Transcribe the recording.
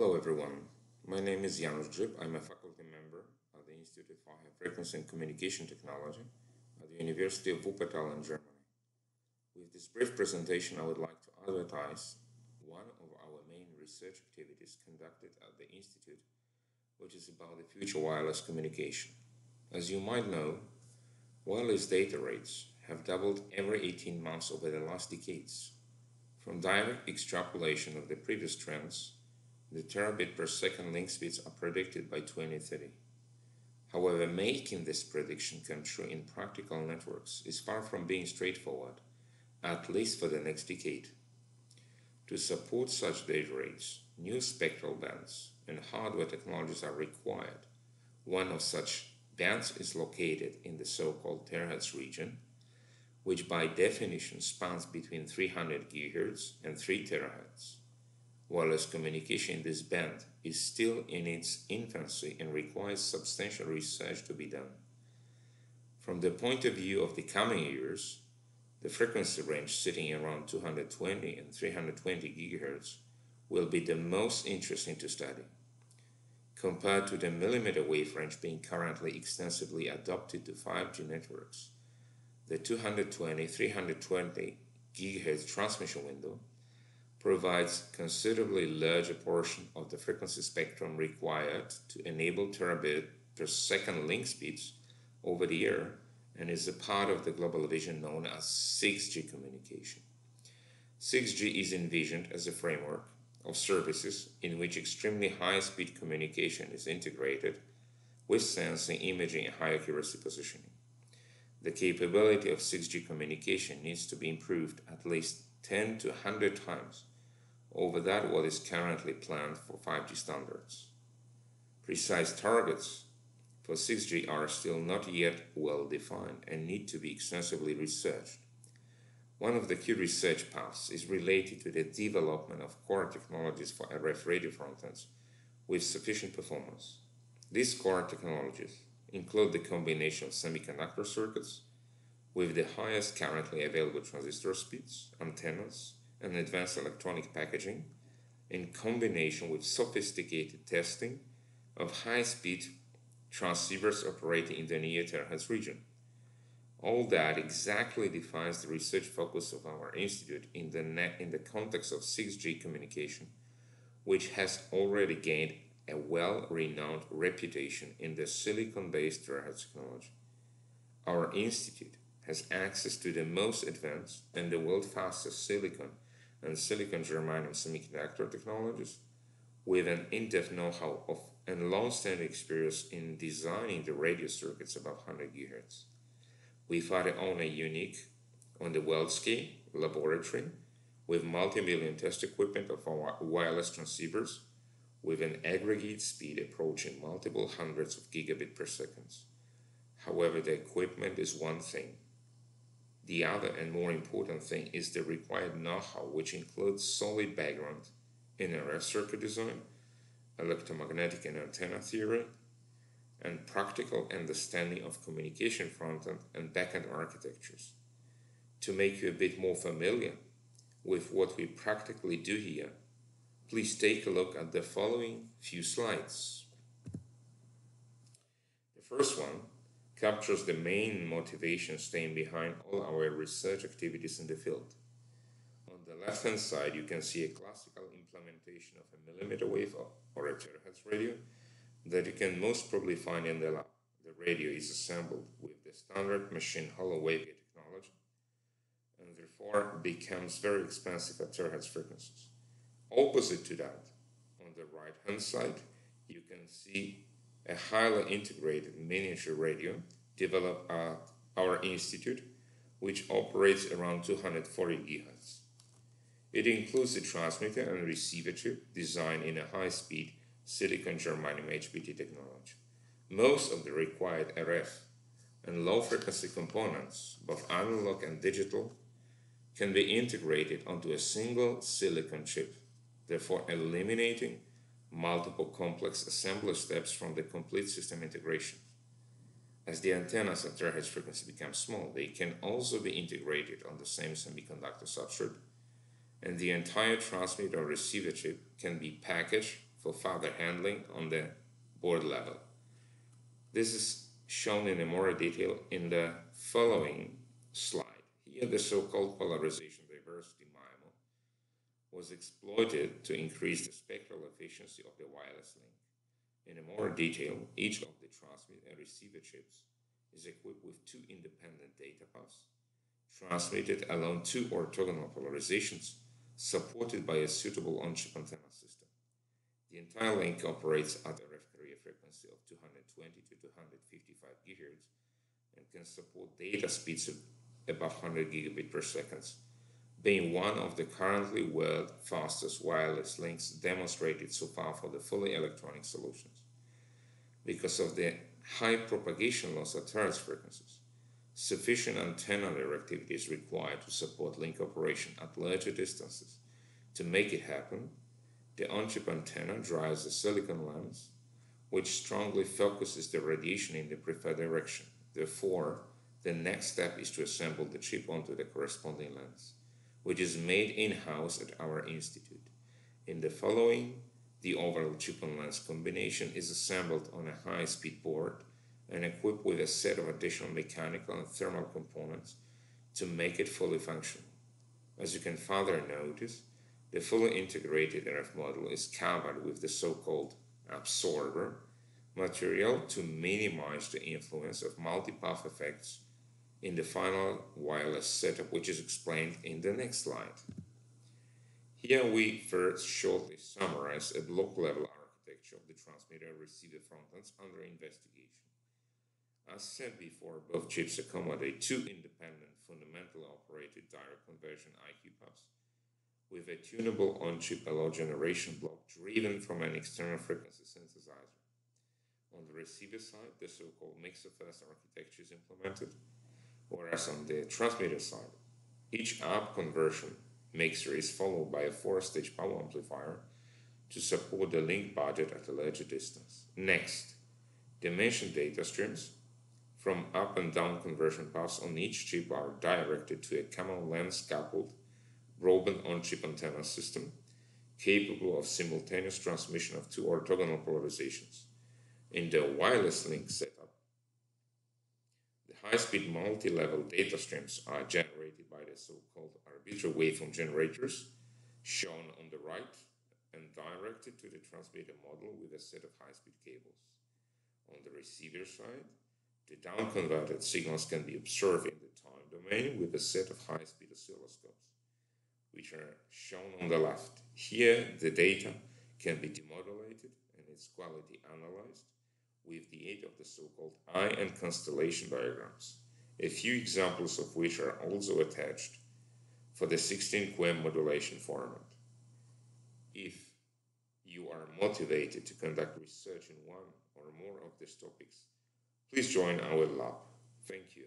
Hello everyone, my name is Janusz Grzyb. I'm a faculty member at the Institute for High Frequency and Communication Technology at the University of Wuppertal in Germany. With this brief presentation, I would like to advertise one of our main research activities conducted at the Institute, which is about the future wireless communication. As you might know, wireless data rates have doubled every 18 months over the last decades. From direct extrapolation of the previous trends, the terabit per second link speeds are predicted by 2030. However, making this prediction come true in practical networks is far from being straightforward, at least for the next decade. To support such data rates, new spectral bands and hardware technologies are required. One of such bands is located in the so-called terahertz region, which by definition spans between 300 GHz and 3 terahertz. Wireless communication in this band is still in its infancy and requires substantial research to be done. From the point of view of the coming years, the frequency range sitting around 220 and 320 GHz will be the most interesting to study. Compared to the millimeter wave range being currently extensively adopted to 5G networks, the 220-320 GHz transmission window provides considerably larger portion of the frequency spectrum required to enable terabit per second link speeds over the air and is a part of the global vision known as 6G communication. 6G is envisioned as a framework of services in which extremely high-speed communication is integrated with sensing, imaging, and high-accuracy positioning. The capability of 6G communication needs to be improved at least 10 to 100 times over that what is currently planned for 5G standards. Precise targets for 6G are still not yet well defined and need to be extensively researched. One of the key research paths is related to the development of core technologies for RF radio frontends with sufficient performance. These core technologies include the combination of semiconductor circuits with the highest currently available transistor speeds, antennas, and advanced electronic packaging in combination with sophisticated testing of high-speed transceivers operating in the near terahertz region. All that exactly defines the research focus of our institute in the context of 6G communication, which has already gained a well-renowned reputation in the silicon-based terahertz technology. Our institute has access to the most advanced and the world's fastest silicon and silicon germanium semiconductor technologies, with an in-depth know-how of and long-standing experience in designing the radio circuits above 100 GHz. We further own a unique, on the world scale, laboratory with multi-million test equipment of our wireless transceivers with an aggregate speed approaching multiple hundreds of gigabit per second. However, the equipment is one thing. The other and more important thing is the required know-how, which includes solid background in RF circuit design, electromagnetic and antenna theory, and practical understanding of communication front-end and back-end architectures. To make you a bit more familiar with what we practically do here, please take a look at the following few slides. The first one captures the main motivation staying behind all our research activities in the field. On the left-hand side, you can see a classical implementation of a millimeter wave or a terahertz radio that you can most probably find in the lab. The radio is assembled with the standard machine hollow waveguide technology and therefore becomes very expensive at terahertz frequencies. Opposite to that, on the right-hand side, you can see a highly integrated miniature radio developed at our institute, which operates around 240 GHz. It includes a transmitter and receiver chip designed in a high-speed silicon germanium HBT technology. Most of the required RF and low-frequency components, both analog and digital, can be integrated onto a single silicon chip, therefore eliminating multiple complex assembly steps from the complete system integration. As the antennas at terahertz frequency become small, they can also be integrated on the same semiconductor substrate, and the entire transmitter or receiver chip can be packaged for further handling on the board level. This is shown in more detail in the following slide. Here, the so-called polarization diversity MIMO was exploited to increase the spectral efficiency of the wireless link. In more detail, each of the transmit and receiver chips is equipped with two independent data paths, transmitted along two orthogonal polarizations, supported by a suitable on-chip antenna system. The entire link operates at a carrier frequency of 220 to 255 GHz and can support data speeds of above 100 gigabit per second, being one of the currently world fastest wireless links demonstrated so far for the fully electronic solutions. Because of the high propagation loss at terrestrial frequencies, sufficient antenna directivity is required to support link operation at larger distances. To make it happen, the on-chip antenna drives the silicon lens, which strongly focuses the radiation in the preferred direction. Therefore, the next step is to assemble the chip onto the corresponding lens, which is made in-house at our institute. In the following, the overall chip-on-lens combination is assembled on a high-speed board and equipped with a set of additional mechanical and thermal components to make it fully functional. As you can further notice, the fully integrated RF module is covered with the so-called absorber material to minimize the influence of multipath effects in the final wireless setup, which is explained in the next slide. Here we first shortly summarize a block-level architecture of the transmitter and receiver frontends under investigation. As said before, both chips accommodate two independent, fundamentally operated direct conversion IQ paths with a tunable on-chip LO generation block driven from an external frequency synthesizer. On the receiver side, the so-called mixer-first architecture is implemented, whereas on the transmitter side, each up conversion mixer is followed by a 4-stage power amplifier to support the link budget at a larger distance. Next, dimension data streams from up and down conversion paths on each chip are directed to a common lens-coupled broadband on-chip antenna system capable of simultaneous transmission of two orthogonal polarizations. In the wireless link setup, the high-speed multi-level data streams are generated by the so-called arbitrary waveform generators, shown on the right, and directed to the transmitter module with a set of high-speed cables. On the receiver side, the down-converted signals can be observed in the time domain with a set of high-speed oscilloscopes, which are shown on the left. Here, the data can be demodulated and its quality analyzed with the aid of the so-called eye and constellation diagrams, a few examples of which are also attached for the 16QM modulation format. If you are motivated to conduct research in one or more of these topics, please join our lab. Thank you.